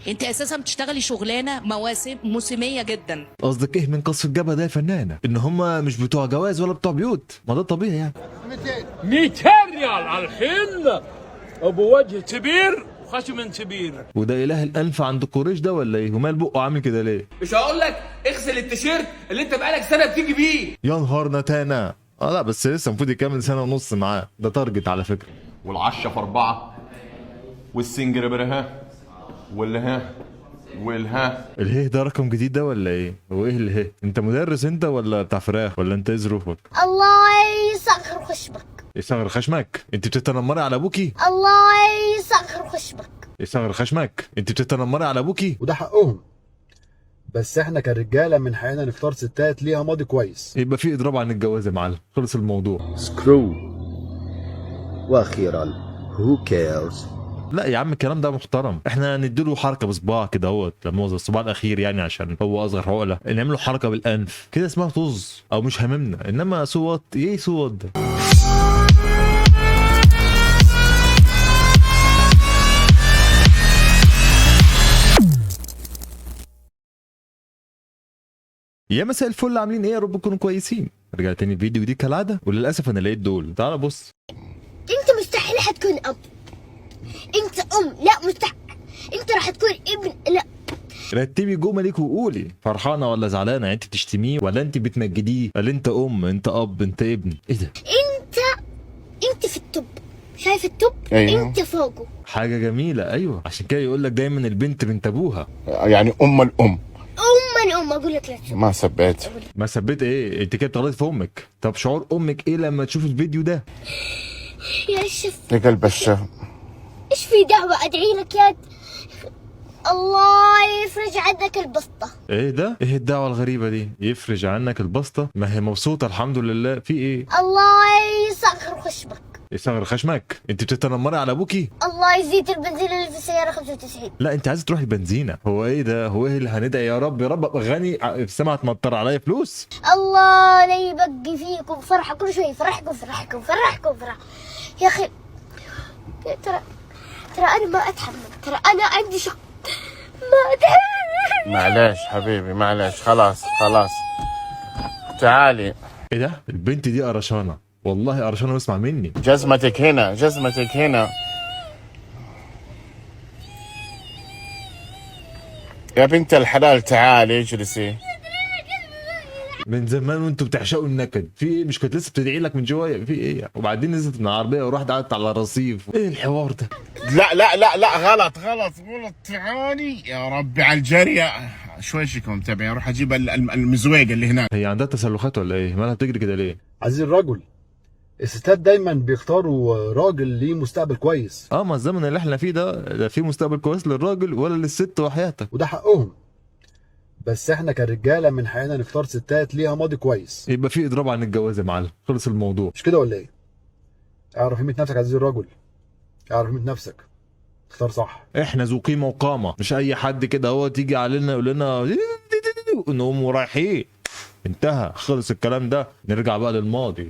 انت اساسا بتشتغلي شغلانه موسميه جدا. قصدك ايه من قصف الجبهه ده يا فنانه؟ ان هم مش بتوع جواز ولا بتوع بيوت؟ ما ده طبيعي يعني. 200 ريال على الحين، ابو وجه كبير وخشم كبير. وده اله الانف عند قريش ده ولا ايه؟ ومال بقه عامل كده ليه؟ مش هقول لك اغسل التيشيرت اللي انت بقالك سنه بتيجي بيه. يا نهار نتانا. لا بس لسه المفروض يكمل سنه ونص معاه، ده تارجت على فكره. والعشة في 4 والسنجر برها والها والها. اله ده رقم جديد ده ولا ايه؟ هو ايه اله؟ انت مدرس انت ولا بتاع فراخ ولا انت ايه ظروفك؟ الله يصغر خشبك. يصغر خشمك؟ انت بتتنمري على ابوكي؟ الله يصغر خشبك. يصغر خشمك؟ انت بتتنمري على ابوكي؟ وده حقهم، بس احنا كرجاله من حقنا نختار ستات ليها ماضي كويس. يبقى في اضراب عن الجواز يا معلم، خلص الموضوع. سكرو. واخيرا هو كيرز. لا يا عم الكلام ده محترم، احنا نديله حركه بصباع كده اهوت، لما هو الصباع الاخير يعني عشان هو اصغر عقله، نعمله حركه بالانف كده اسمها طز او مش هاممنا. انما صوت ايه صوت ده؟ يا مساء الفل، عاملين ايه؟ يا رب تكونوا كويسين. رجع تاني الفيديو دي كالعاده، وللاسف انا لقيت دول. تعال بص. انت مستحيل حتكون اب، انت ام. لا مستحيل. انت راح تكون ابن. لا. رتبي جملك وقولي فرحانه ولا زعلانه، يعني انت بتشتميه ولا انت بتمجديه؟ قال انت ام، انت اب، انت ابن، ايه ده؟ انت في التوب، شايف التوب؟ أيوه. انت فوقه. حاجه جميله، ايوه عشان كده يقول لك دايما البنت بنت ابوها. يعني الام. الام اقول لك لا. ما سبيت. ما ثبت ايه؟ انت كده بتغلطي في امك. طب شعور امك ايه لما تشوف الفيديو ده؟ يا شف لقلب الشف. ايش في دعوه ادعي لك يا الله يفرج عنك البسطه. ايه ده؟ ايه الدعوه الغريبه دي؟ يفرج عنك البسطه؟ ما هي مبسوطه الحمد لله، في ايه؟ الله يصغر خشبك. يصغر خشمك؟ انت بتتنمري على ابوكي؟ الله يزيد البنزين اللي في السياره 95. لا انت عايزه تروحي البنزينه. هو ايه ده؟ هو ايه اللي هندعي يا رب يا رب ابقى غني في السما هتمطر عليا فلوس؟ الله لا يبقي فيكم فرحه كل شوي. فرحكم فرحكم فرحكم فرح يا اخي. ترى انا ما اتحمل. ترى انا عندي شق ما اتحمل. معلش حبيبي معلش، خلاص. تعالي. ايه ده؟ البنت دي قرشانه، والله قرشانه واسمع مني. جزمتك هنا. يا بنت الحلال تعالي اجلسي. من زمان وانتوا بتعشقوا النكد، في ايه؟ مش كنت لسه بتدعي لك من شويه؟ في ايه؟ وبعدين نزلت من العربيه ورحت قعدت على الرصيف، ايه الحوار ده؟ لا غلط. تعالي يا ربي على الجريه. شويشكم تبعي اروح اجيب المزويق اللي هناك. هي عندها تسلخات ولا ايه؟ مالها بتجري كده ليه؟ عزيزي الرجل، الستات دايما بيختاروا راجل ليه مستقبل كويس. ما الزمن اللي احنا فيه ده لا فيه مستقبل كويس للراجل ولا للست وحياتك. وده حقهم، بس احنا كرجاله من حقنا نختار ستات ليها ماضي كويس. يبقى في اضراب عن الجواز يا معلم، خلص الموضوع. مش كده ولا ايه؟ اعرف قيمه نفسك عزيزي الرجل، اعرف قيمه نفسك، اختار صح. احنا ذو قيمه وقامه، مش اي حد كده هو تيجي علينا يقول لنا نقوم رايحين. انتهى، خلص الكلام ده، نرجع بقى للماضي.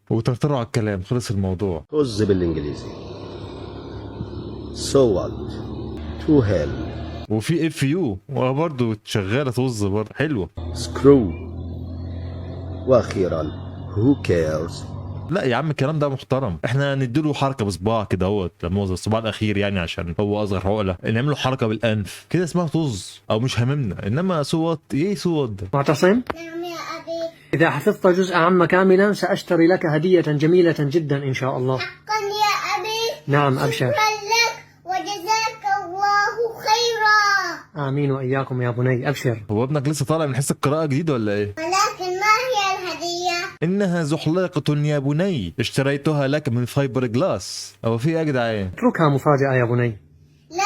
وترتروا على الكلام، خلص الموضوع. طز بالانجليزي. سو وات تو هيل. وفي اف يو وبرضه شغاله طز برضه حلوه. سكرو. واخيرا هو كيرز. لا يا عم الكلام ده محترم، احنا نديله حركه بصباع كده اهوت، لما هو الصباع الاخير يعني عشان هو اصغر عقله، نعمله حركه بالانف كده اسمها طز او مش هاممنا. انما صوت ايه صوت ده؟ معتصم، نعم يا ابي. إذا حفظت جزء عام كاملا سأشتري لك هدية جميلة جدا إن شاء الله. حقا يا ابي. نعم أبشر. شكرا لك وجزاك الله خيرا. آمين وإياكم يا بني، أبشر. هو ابنك لسه طالع من حصه قراءه جديد ولا ايه؟ ولكن ما هي الهدية؟ انها زحليقه يا بني، اشتريتها لك من فايبر جلاس. هو في ايه يا جدعان؟ اتركها مفاجأة يا بني. لا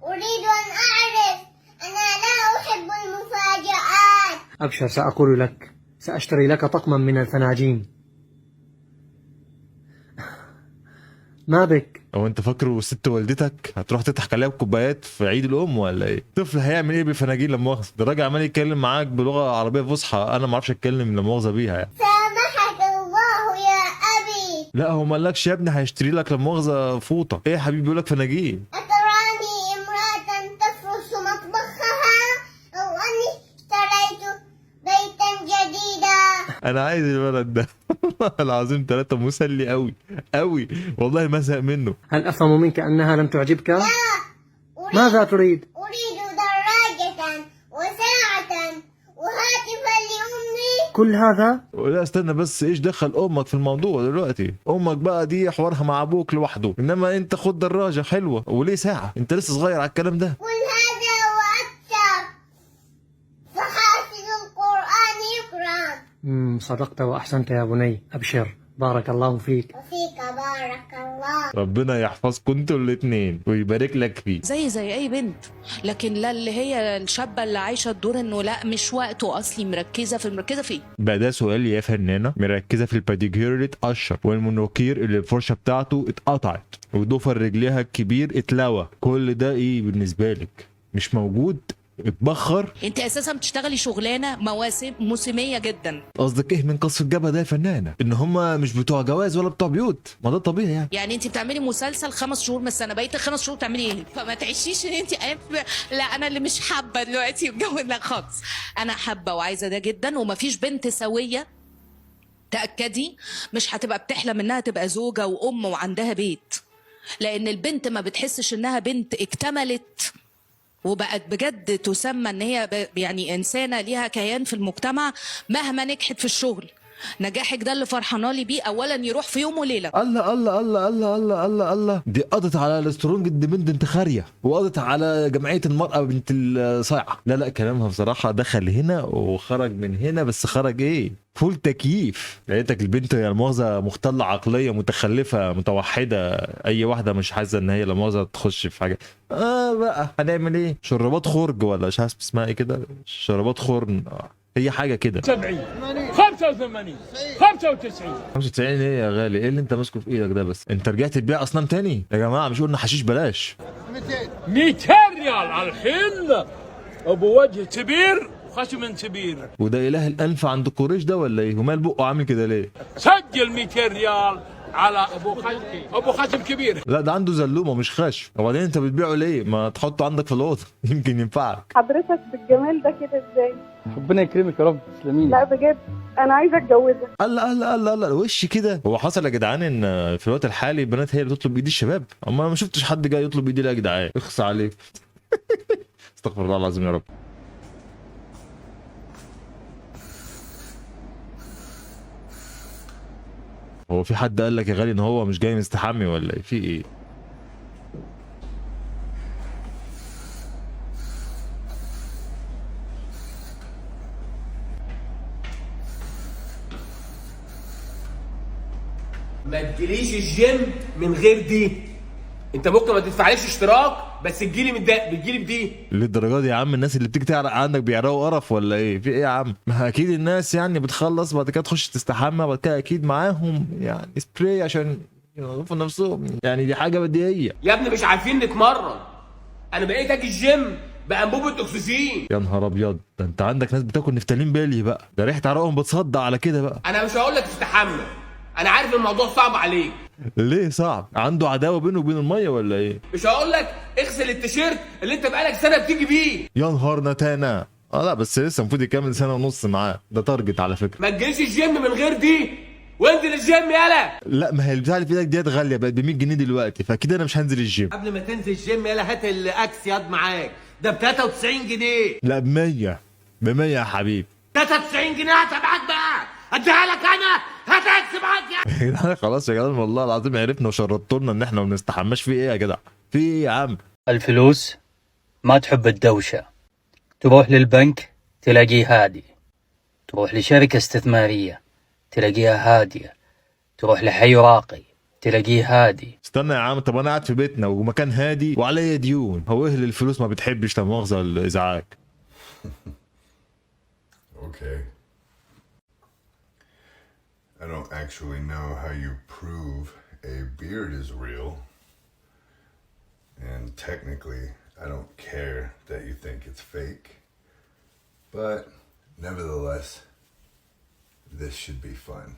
أريد أن أعرف. أنا لا أحب المفاجآت. أبشر، سأقول لك سأشتري لك طقما من الفناجين. ما بك؟ هو انت فاكره ست والدتك هتروح تضحك عليها بكوبايات في عيد الام ولا ايه؟ طفل هيعمل ايه بفناجين لما مؤاخذه؟ ده راجل عمال يتكلم معاك بلغه عربيه فصحى انا ما اعرفش اتكلم لما مؤاخذه بيها يعني. سامحك الله يا أبي. لا هو ما قالكش يا ابني هيشتري لك لما مؤاخذه فوطه. ايه يا حبيبي بيقول لك فناجين. أتراني امرأة انا عايز الولد ده والله العظيم 3 مسلي قوي قوي، والله ما ازهق منه. هل أفهم منك أنها لم تعجبك؟ ماذا تريد؟ أريد دراجة وساعة وهاتفا لأمي. كل هذا؟ لا استنى بس، ايش دخل امك في الموضوع دلوقتي؟ امك بقى دي حوارها مع ابوك لوحده، انما انت خد دراجه حلوه وليه ساعه؟ انت لسه صغير على الكلام ده. قل هذا وأكثر، فحافظ القرآن يقرأ. صدقت وأحسنت يا بني، أبشر، بارك الله فيك. وفيك بارك الله. ربنا يحفظكم انتوا الاثنين ويبارك لك فيه. زي اي بنت، لكن لا اللي هي الشابه اللي عايشه الدور انه لا مش وقته اصلي، مركزه فيه. بقى ده سؤال يا فنانه، مركزه في الباديكير اللي اتقشر والمونوكير اللي الفرشه بتاعته اتقطعت وضفر رجليها الكبير اتلوى، كل ده ايه بالنسبه لك؟ مش موجود؟ اتبخر؟ انت اساسا بتشتغلي شغلانه موسميه جدا. قصدك ايه من قصر الجبهه ده يا فنانه؟ ان هم مش بتوع جواز ولا بتوع بيوت؟ ما ده طبيعي يعني. يعني انت بتعملي مسلسل 5 شهور من السنه، بقيت ال5 شهور بتعملي ايه؟ فما تعيشيش ان انت لا انا اللي مش حابه دلوقتي الجو ده خالص. انا حابه وعايزه ده جدا، ومفيش بنت سويه تاكدي مش هتبقى بتحلم انها تبقى زوجه وام وعندها بيت، لان البنت ما بتحسش انها بنت اكتملت وبقت بجد تسمى ان هي يعني انسانه ليها كيان في المجتمع مهما نجحت في الشغل. نجاحك ده اللي فرحانه لي بيه اولا يروح في يوم وليله. الله الله الله الله الله الله الله، دي قضت على السترونج بنت خاريه، وقضت على جمعيه المراه بنت الصايعه. لا كلامها بصراحه دخل هنا وخرج من هنا، بس خرج ايه؟ فول تكييف. لقيتك البنت يعني مؤاخذه مختله عقليه متخلفه متوحده، اي واحده مش حاسه ان هي لا مؤاخذه تخش في حاجه. بقى هنعمل ايه؟ شربات خرج ولا مش عارف اسمها ايه كده، شربات خرن، هي حاجه كده. 70 85 95 95 ايه يا غالي؟ ايه اللي انت ماسكه في ايدك ده؟ بس انت رجعت تبيع اصنام تاني يا جماعه؟ مش قلنا حشيش بلاش؟ 200 ريال الحين، ابو وجه كبير وخشم كبير. وده اله الانف عند قريش ده ولا ايه؟ ومال بقه عامل كده ليه؟ سجل 200 ريال على ابو خشم كبير. لا ده عنده زلومه مش خشم. وبعدين انت بتبيعه ليه؟ ما تحطه عندك في الاوضه يمكن ينفعك. حضرتك بالجمال ده كده ازاي؟ ربنا يكرمك يا رب، تسلمي. لا بجد انا عايزه اتجوزك. الله وش كده؟ هو حصل يا جدعان ان في الوقت الحالي البنات هي اللي بتطلب بايد الشباب؟ اما انا ما شفتش حد جاي يطلب بايدي. لا يا جدعان اخص عليك استغفر الله العظيم يا رب. هو في حد قال لك يا غالي ان هو مش جاي مستحمي ولا ايه؟ في ايه؟ ما تجيليش الجيم من غير دي. انت ممكن ما تدفعليش اشتراك بس تجيلي من ده، بتجيلي بدي. للدرجه دي يا عم؟ الناس اللي بتيجي تعرق عندك بيعرقوا قرف ولا ايه؟ في ايه يا عم؟ ما اكيد الناس يعني بتخلص بعد كده تخش تستحمى، بعد كده اكيد معاهم يعني سبراي عشان ينظفوا نفسهم، يعني دي حاجه بديهيه. يا ابني مش عارفين نتمرن، انا بقيت اجي الجيم بانبوبه اكسجين. يا نهار ابيض، ده انت عندك ناس بتاكل نفتالين بالي بقى، ده ريحه عرقهم بتصدع على كده بقى. انا مش هقول لك تستحمى، انا عارف الموضوع صعب عليك. ليه صعب؟ عنده عداوه بينه وبين الميه ولا ايه؟ مش هقول لك اغسل التيشيرت اللي انت بقالك سنه بتيجي بيه. يا نهار نتانا. لا بس لسه المفروض يكمل سنه ونص معاه، ده تارجت على فكره. ما تجيش الجيم من غير دي، وانزل الجيم يالا. لا ما هي البتاع اللي في ايدك ديت غاليه، بقت ب 100 جنيه دلوقتي، فاكيد انا مش هنزل الجيم. قبل ما تنزل الجيم يالا هات الاكس ياض معاك، ده ب 93 جنيه. لا ب 100 ب 100 يا حبيبي. 93 جنيه هاتها معاك بقى، اديها لك انا، هات اكس معاك يا جدعان خلاص يا جدعان والله العظيم عرفنا وشرطوا لنا ان احنا ما بنستحماش. في ايه يا جدع؟ في ايه يا عم؟ الفلوس ما تحب الدوشة، تروح للبنك تلاقيه هادي، تروح لشركة استثمارية تلاقيها هادية، تروح لحي راقي تلاقيه هادي. استنى يا عم، طب انا قاعد في بيتنا ومكان هادي وعليا ديون، هو ايه اللي الفلوس ما بتحبش لا مؤاخذة الازعاج؟ Okay. I don't actually know how you prove a beard is real. And technically, I don't care that you think it's fake. But nevertheless, this should be fun.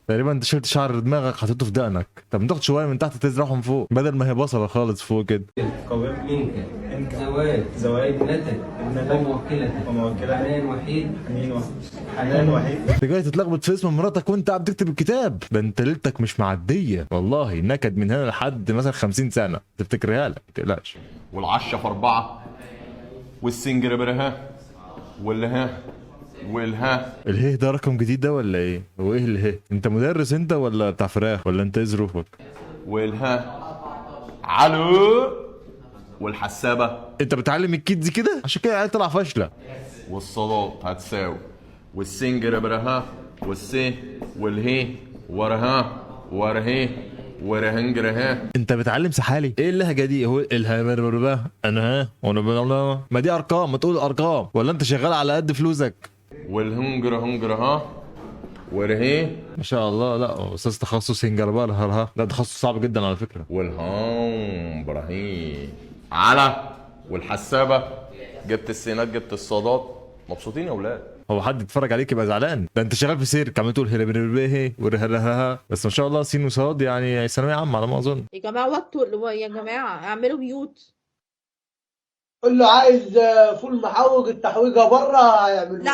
تقريبا انت شلت شعر دماغك حطيته في دقنك. طب ما تاخد شويه من تحت تزرعهم فوق بدل ما هي بصله خالص فوق كده. قوام منك زواج ابنتك وموكلة حنان وحيد حنان وحيد. انت جاي تتلخبط في اسم مراتك وانت قاعد تكتب الكتاب. ده انت ليلتك مش معديه والله، نكد من هنا لحد مثلا 50 سنه تفتكرها لك ما تقلقش. والعشة في 4 والسنجر برها والها والها. الهيه ده رقم جديد ده ولا ايه؟ هو ايه الهيه؟ انت مدرس انت ولا بتاع فراخ ولا انت ايه ظروفك؟ والها علو والحسابة. انت بتعلم الكيدز كده عشان كده العيال طلع فاشله. والصادات هتساوي والسنجر برها والسي والهي ورها ورهي ورهنجرها. انت بتعلم سحالي؟ ايه اللهجه دي؟ هو الها انا ها وانا ما دي ارقام، ما تقول ارقام ولا انت شغال على قد فلوسك؟ والهنجر هنجرها ورهي. ما شاء الله. لا استاذ تخصص هنجربال هرها، ده تخصص صعب جدا على فكره. والهام براهيم على والحسابه. جبت السينات جبت الصادات. مبسوطين يا اولاد؟ هو حد يتفرج عليك يبقى زعلان؟ ده انت شغال في سيرك عمال تقول هربربيه ورهلها، بس ما شاء الله سين وصاد يعني ثانويه عامه على ما اظن. يا جماعه وقتوا يا جماعه اعملوا ميوت. قول له عايز فول محوج، التحويجه بره هيعملوا. لا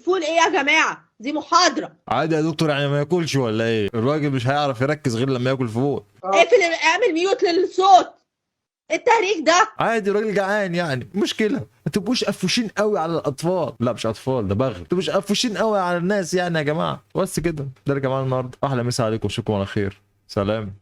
فول ايه يا جماعه؟ دي محاضره. عادي يا دكتور يعني ما ياكلش ولا ايه؟ الراجل مش هيعرف يركز غير لما ياكل فول. اقفل اعمل ميوت للصوت. التهريج ده عادي الراجل جعان يعني مشكله. ما تبقوش قفوشين قوي على الاطفال. لا مش اطفال ده بغل. ما تبقوش قفوشين قوي على الناس يعني يا جماعه. بس كده ده يا جماعه النهارده. احلى مسا عليكم واشوفكم على خير. سلام.